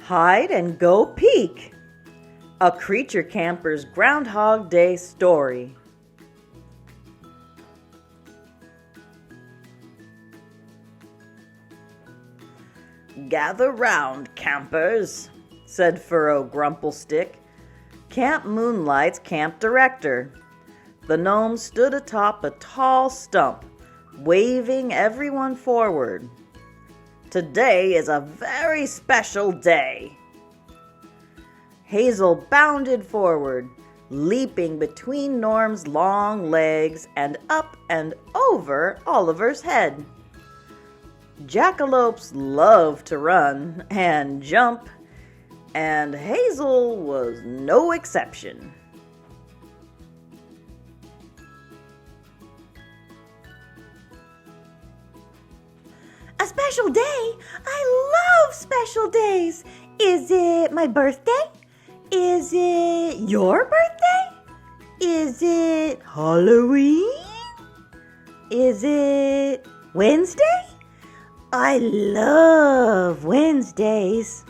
Hide and Go Peek, a Creature Camper's Groundhog Day story. "Gather round, campers," said Furrow Grumplestick, Camp Moonlight's camp director. The gnome stood atop a tall stump, waving everyone forward. "Today is a very special day." Hazel bounded forward, leaping between Norm's long legs and up and over Oliver's head. Jackalopes love to run and jump, and Hazel was no exception. "A special day? I love special days. Is it my birthday? Is it your birthday? Is it Halloween? Is it Wednesday? I love Wednesdays."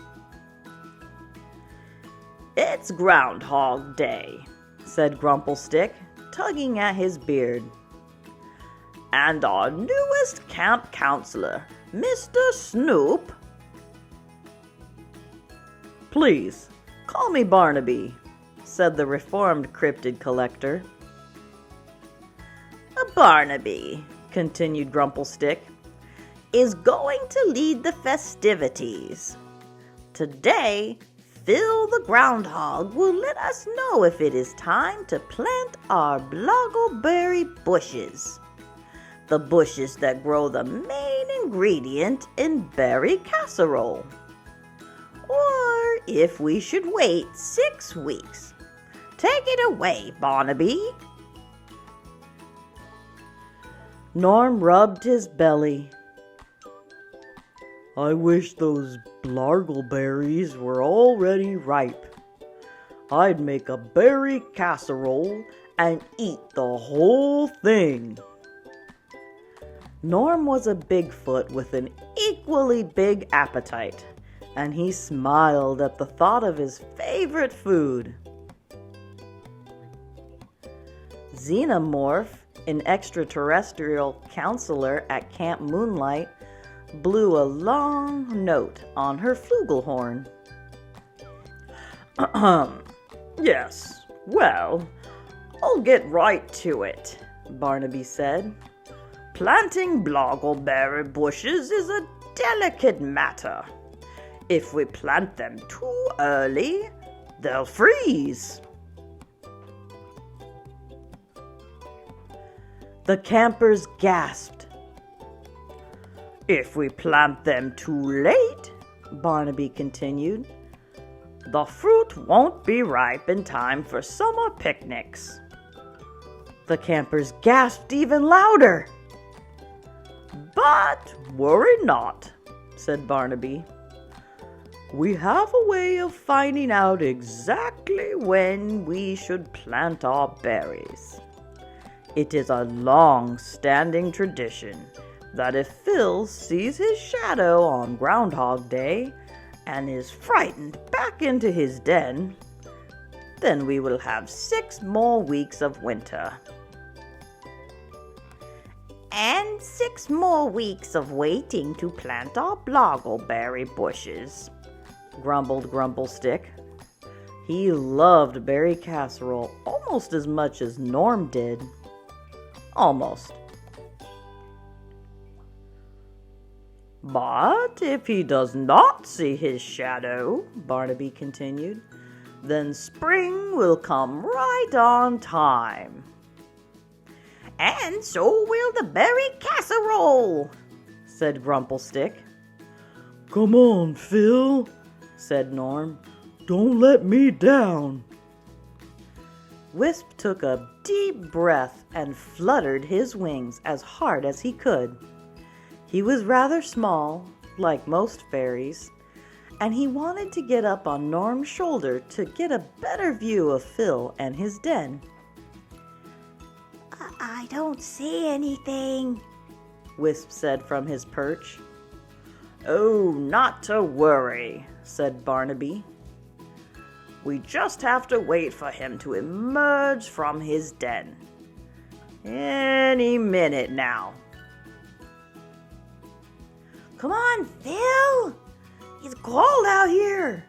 "It's Groundhog Day," said Grumplestick, tugging at his beard. "And our newest camp counselor, Mr. Snoop—" "Please, call me Barnaby," said the reformed cryptid collector. "Barnaby," continued Grumplestick, "is going to lead the festivities. Today, Phil the Groundhog will let us know if it is time to plant our bloggleberry bushes, the bushes that grow the main ingredient in berry casserole, or if we should wait 6 weeks. Take it away, Barnaby." Norm rubbed his belly. "I wish those blargleberries were already ripe. I'd make a berry casserole and eat the whole thing." Norm was a Bigfoot with an equally big appetite, and he smiled at the thought of his favorite food. Xenomorph, an extraterrestrial counselor at Camp Moonlight, blew a long note on her flugelhorn. "Yes, well, I'll get right to it," Barnaby said. "Planting bloggleberry bushes is a delicate matter. If we plant them too early, they'll freeze." The campers gasped. "If we plant them too late," Barnaby continued, "the fruit won't be ripe in time for summer picnics." The campers gasped even louder. "But worry not," said Barnaby. "We have a way of finding out exactly when we should plant our berries. It is a long-standing tradition that if Phil sees his shadow on Groundhog Day and is frightened back into his den, then we will have 6 more weeks of winter." "And 6 more weeks of waiting to plant our bloggleberry bushes," grumbled Grumplestick. He loved berry casserole almost as much as Norm did. Almost. "But if he does not see his shadow," Barnaby continued, "then spring will come right on time." "And so will the berry casserole," said Grumplestick. "Come on, Phil," said Norm. "Don't let me down." Wisp took a deep breath and fluttered his wings as hard as he could. He was rather small, like most fairies, and he wanted to get up on Norm's shoulder to get a better view of Phil and his den. I don't see anything," Wisp said from his perch. Oh, not to worry, said Barnaby. We just have to wait for him to emerge from his den. Any minute now. Come on, Phil! It's cold out here!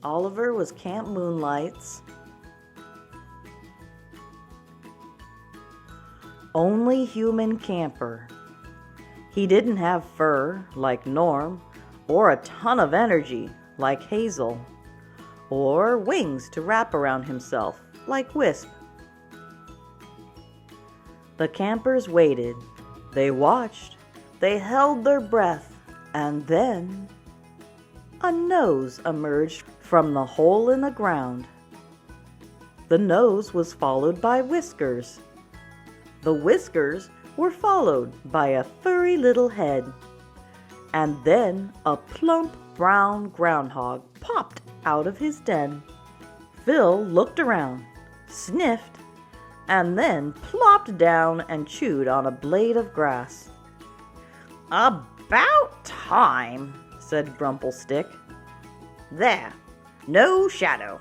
Oliver was Camp Moonlight's only human camper. He didn't have fur like Norm, or a ton of energy like Hazel, or wings to wrap around himself like Wisp. The campers waited. They watched. They held their breath, and then a nose emerged from the hole in the ground. The nose was followed by whiskers. The whiskers were followed by a furry little head. And then a plump brown groundhog popped out of his den. Phil looked around, sniffed, and then plopped down and chewed on a blade of grass. About time, said Grumplestick. There, no Shadow,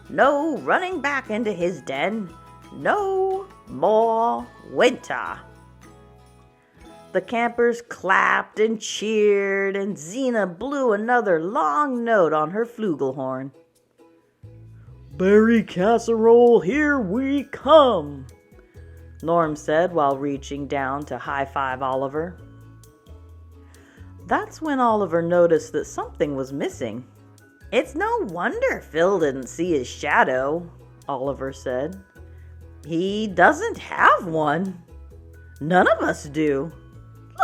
no running back into his den, no more winter. The campers clapped and cheered, and Xena blew another long note on her flugelhorn. Berry casserole, here we come, Norm said while reaching down to high-five Oliver. That's when Oliver noticed that something was missing. It's no wonder Phil didn't see his shadow, Oliver said. He doesn't have one. None of us do.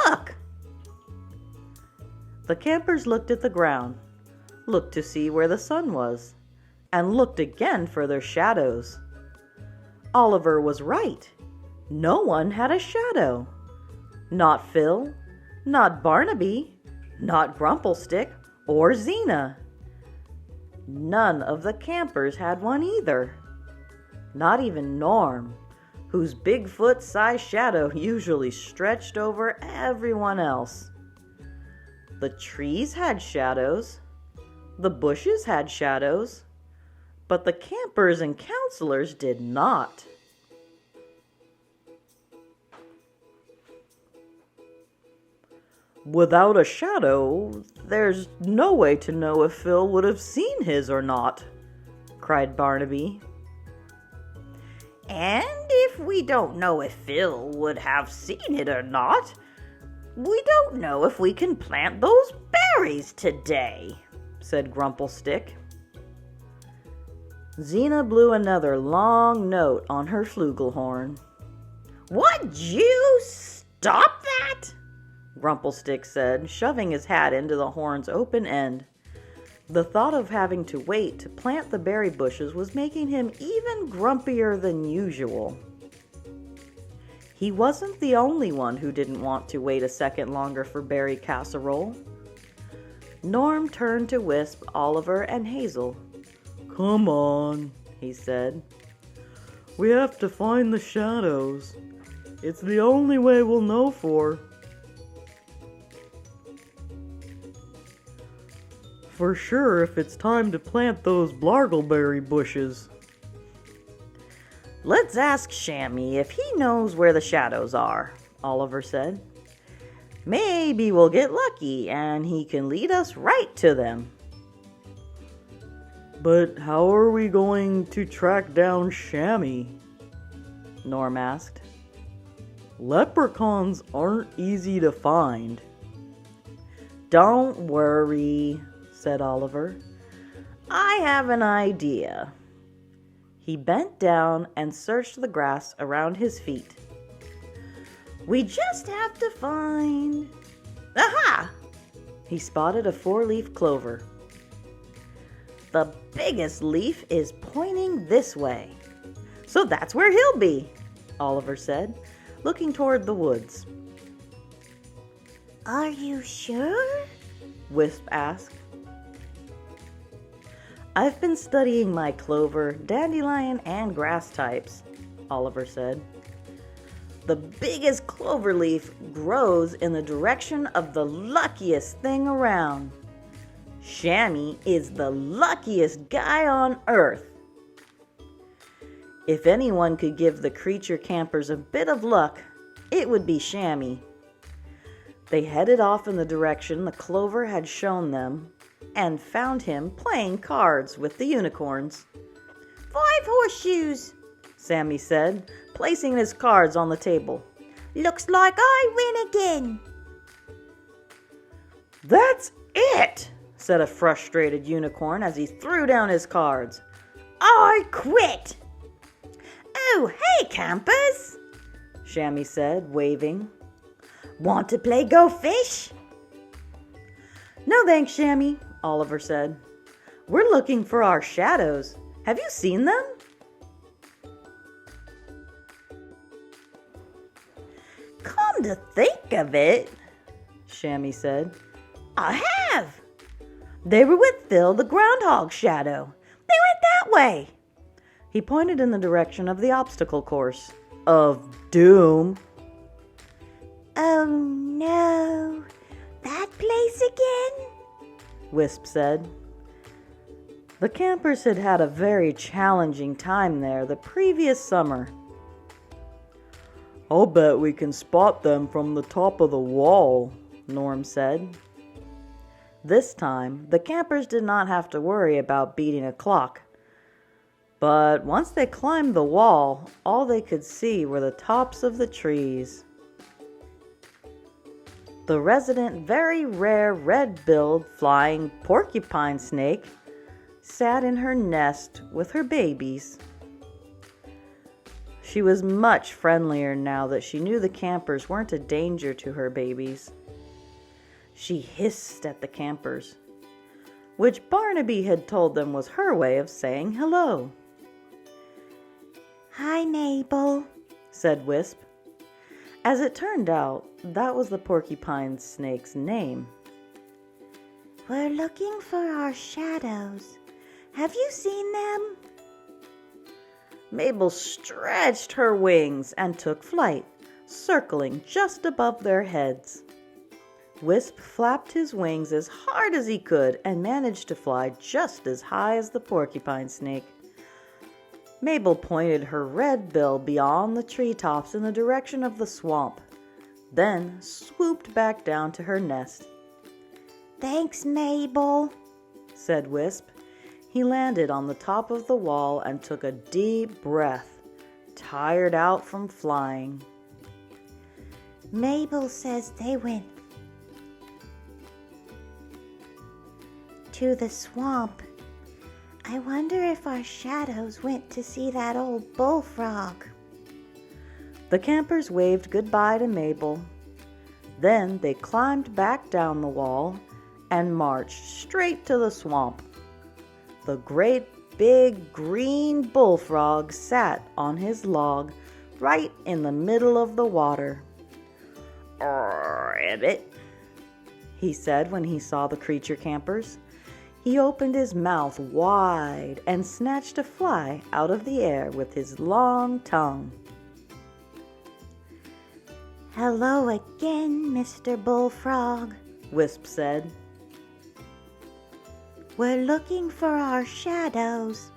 Look! The campers looked at the ground, looked to see where the sun was, and looked again for their shadows. Oliver was right. No one had a shadow. Not Phil, not Barnaby, not Grumplestick, or Xena. None of the campers had one either. Not even Norm, whose Bigfoot-sized shadow usually stretched over everyone else. The trees had shadows. The bushes had shadows. But the campers and counselors did not. Without a shadow, there's no way to know if Phil would have seen his or not, cried Barnaby. And if we don't know if Phil would have seen it or not, we don't know if we can plant those berries today, said Grumplestick. Xena blew another long note on her flugelhorn. Would you stop that? Grumplestick said, shoving his hat into the horn's open end. The thought of having to wait to plant the berry bushes was making him even grumpier than usual. He wasn't the only one who didn't want to wait a second longer for berry casserole. Norm turned to Wisp, Oliver, and Hazel. Come on, he said. We have to find the shadows. It's the only way we'll know for sure if it's time to plant those blargleberry bushes. Let's ask Shammy if he knows where the shadows are, Oliver said. Maybe we'll get lucky and he can lead us right to them. But how are we going to track down Shammy? Norm asked. Leprechauns aren't easy to find. Don't worry, said Oliver. I have an idea. He bent down and searched the grass around his feet. We just have to find... Aha! He spotted a 4-leaf clover. The biggest leaf is pointing this way. So that's where he'll be, Oliver said, looking toward the woods. Are you sure? Wisp asked. I've been studying my clover, dandelion, and grass types, Oliver said. the biggest clover leaf grows in the direction of the luckiest thing around. Shammy is the luckiest guy on earth. If anyone could give the creature campers a bit of luck, it would be Shammy. They headed off in the direction the clover had shown them and found him playing cards with the unicorns. 5 horseshoes, Sammy said, placing his cards on the table. Looks like I win again. That's it, said a frustrated unicorn as he threw down his cards. I quit. Oh, hey, campers, Shammy said, waving. Want to play Go Fish? No thanks, Shammy, Oliver said. We're looking for our shadows. Have you seen them? Come to think of it, Shammy said, I have. They were with Phil the groundhog shadow. They went that way. He pointed in the direction of the obstacle course. Of doom. Oh no, that place again? Wisp said. The campers had had a very challenging time there the previous summer. I'll bet we can spot them from the top of the wall, Norm said. This time, the campers did not have to worry about beating a clock. But once they climbed the wall, all they could see were the tops of the trees. The resident, very rare red-billed flying porcupine snake sat in her nest with her babies. She was much friendlier now that she knew the campers weren't a danger to her babies. She hissed at the campers, which Barnaby had told them was her way of saying hello. Hi, Mabel, said Wisp. As it turned out, that was the porcupine snake's name. We're looking for our shadows. Have you seen them? Mabel stretched her wings and took flight, circling just above their heads. Wisp flapped his wings as hard as he could and managed to fly just as high as the porcupine snake. Mabel pointed her red bill beyond the treetops in the direction of the swamp, then swooped back down to her nest. Thanks, Mabel, said Wisp. He landed on the top of the wall and took a deep breath, tired out from flying. Mabel says they went to the swamp. I wonder if our shadows went to see that old bullfrog. The campers waved goodbye to Mabel. Then they climbed back down the wall and marched straight to the swamp. The great big green bullfrog sat on his log right in the middle of the water. "Ribbit," he said when he saw the creature campers. He opened his mouth wide and snatched a fly out of the air with his long tongue. Hello again, Mr. Bullfrog, Wisp said. We're looking for our shadows.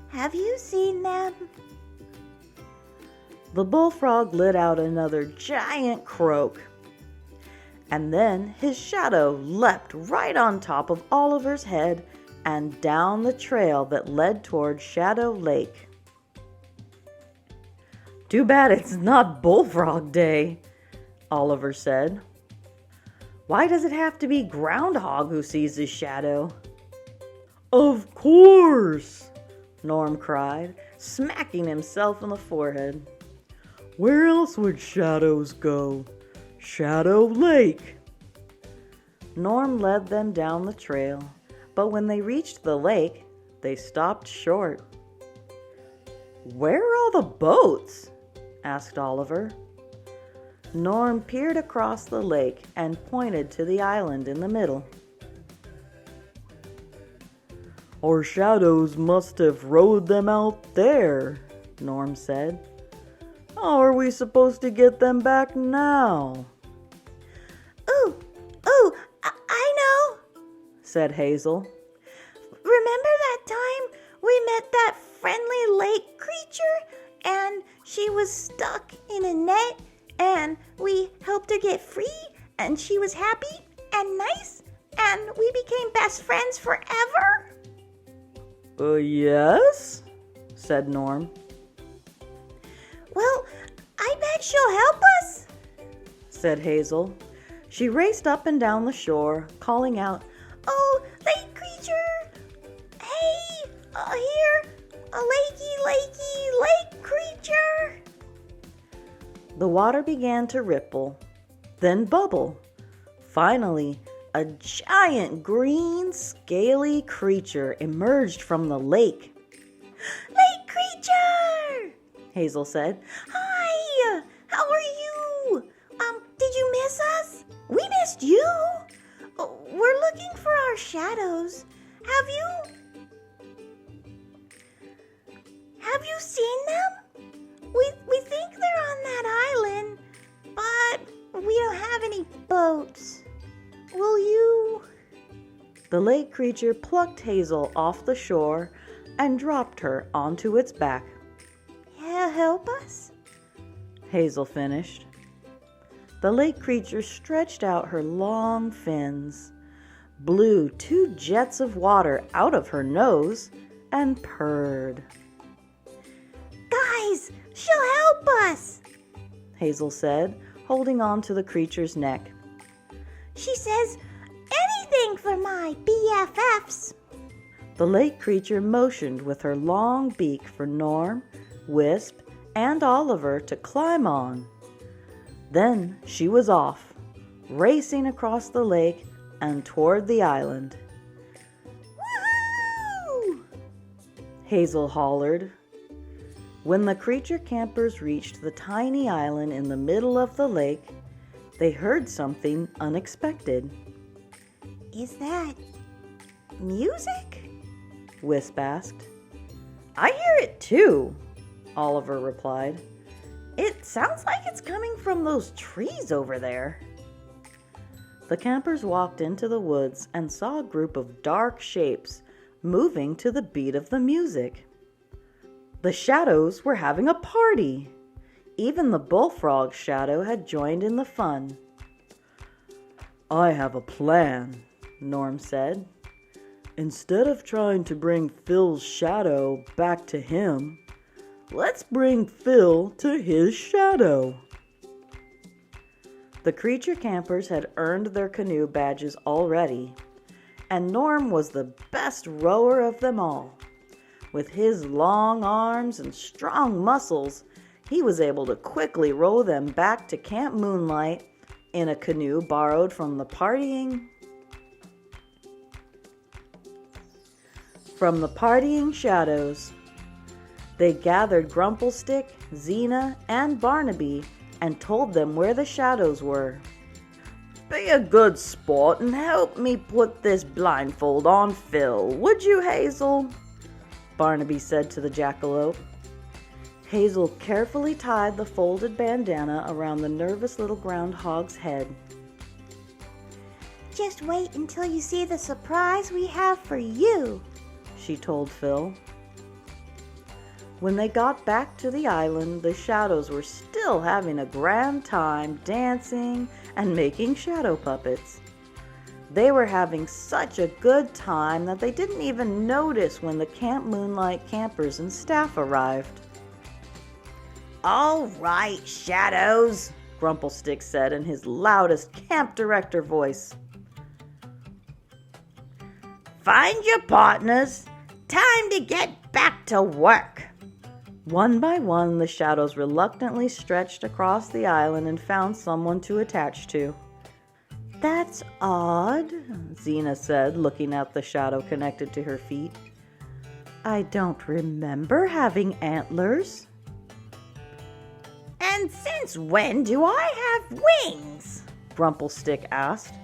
Have you seen them? The bullfrog let out another giant croak. And then his shadow leapt right on top of Oliver's head and down the trail that led toward Shadow Lake. Too bad it's not Bullfrog Day, Oliver said. Why does it have to be Groundhog who sees his shadow? Of course, Norm cried, smacking himself in the forehead. Where else would shadows go? Shadow Lake. Norm led them down the trail, but when they reached the lake, they stopped short. Where are all the boats? Asked Oliver. Norm peered across the lake and pointed to the island in the middle. Our shadows must have rode them out there, Norm said. How are we supposed to get them back now? I know, said Hazel. Remember that time we met that friendly lake creature and she was stuck in a net and we helped her get free and she was happy and nice and we became best friends forever? Yes, said Norm. Well, I bet she'll help us, said Hazel. She raced up and down the shore, calling out, "Oh, lake creature! Hey, here, a lakey lake creature!" The water began to ripple, then bubble. Finally, a giant green, scaly creature emerged from the lake. "Lake creature!" Hazel said. "Hi, how are you? Did you miss us? We missed you. We're looking for our shadows. Have you seen them? We think they're on that island, but we don't have any boats. Will you?" The lake creature plucked Hazel off the shore and dropped her onto its back. "Yeah, help us?" Hazel finished. The lake creature stretched out her long fins, blew 2 jets of water out of her nose, and purred. "Guys, she'll help us," Hazel said, holding on to the creature's neck. "She says, anything for my BFFs." The lake creature motioned with her long beak for Norm, Wisp, and Oliver to climb on. Then she was off, racing across the lake and toward the island. "Woohoo!" Hazel hollered. When the creature campers reached the tiny island in the middle of the lake, they heard something unexpected. "Is that music?" Wisp asked. "I hear it too," Oliver replied. "It sounds like it's coming from those trees over there." The campers walked into the woods and saw a group of dark shapes moving to the beat of the music. The shadows were having a party. Even the bullfrog's shadow had joined in the fun. "I have a plan," Norm said. "Instead of trying to bring Phil's shadow back to him, let's bring Phil to his shadow." The creature campers had earned their canoe badges already, and Norm was the best rower of them all. With his long arms and strong muscles, he was able to quickly row them back to Camp Moonlight in a canoe borrowed from the partying shadows. They gathered Grumplestick, Xena, and Barnaby and told them where the shadows were. "Be a good sport and help me put this blindfold on Phil, would you, Hazel?" Barnaby said to the jackalope. Hazel carefully tied the folded bandana around the nervous little groundhog's head. "Just wait until you see the surprise we have for you," she told Phil. When they got back to the island, the shadows were still having a grand time dancing and making shadow puppets. They were having such a good time that they didn't even notice when the Camp Moonlight campers and staff arrived. "All right, shadows," Grumplestick said in his loudest camp director voice. "Find your partners. Time to get back to work." One by one, the shadows reluctantly stretched across the island and found someone to attach to. "That's odd," Xena said, looking at the shadow connected to her feet. "I don't remember having antlers." "And since when do I have wings?" Grumplestick asked.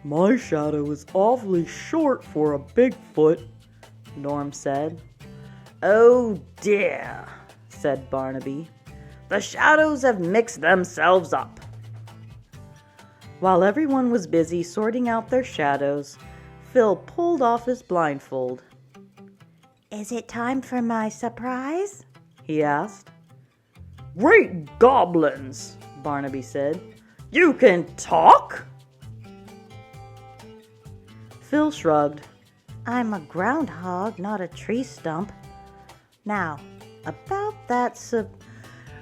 "My shadow is awfully short for a Bigfoot," Norm said. "Oh dear," said Barnaby. The shadows have mixed themselves up." While everyone was busy sorting out their shadows, Phil pulled off his blindfold. "Is it time for my surprise?" he asked. "Great goblins," Barnaby said. "You can talk?" Phil shrugged. "I'm a groundhog, not a tree stump. Now, about that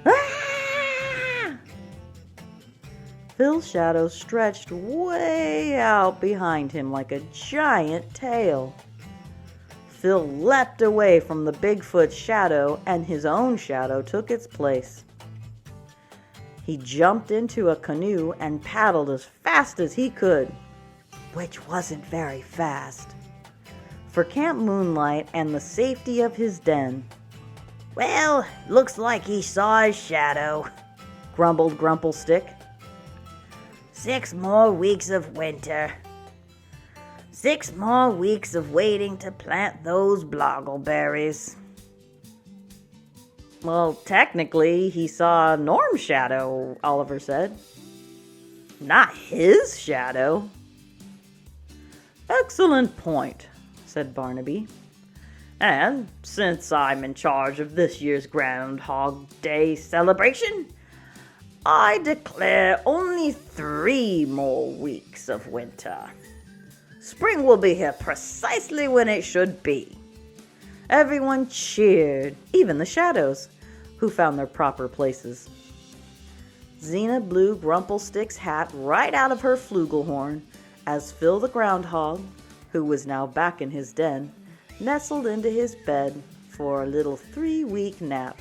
Ah! Phil's shadow stretched way out behind him like a giant tail. Phil leapt away from the Bigfoot's shadow, and his own shadow took its place. He jumped into a canoe and paddled as fast as he could, which wasn't very fast, for Camp Moonlight and the safety of his den. "Well, looks like he saw his shadow," grumbled Grumplestick. 6 more weeks of winter. 6 more weeks of waiting to plant those bloggleberries." Well, technically, he saw Norm's shadow, Oliver said. Not his shadow. Excellent point, said Barnaby. And since I'm in charge of this year's Groundhog Day celebration, I declare only 3 more weeks of winter. Spring will be here precisely when it should be. Everyone cheered, even the shadows, who found their proper places. Xena blew Grumplestick's hat right out of her flugelhorn as Phil the groundhog, who was now back in his den, nestled into his bed for a little 3-week nap.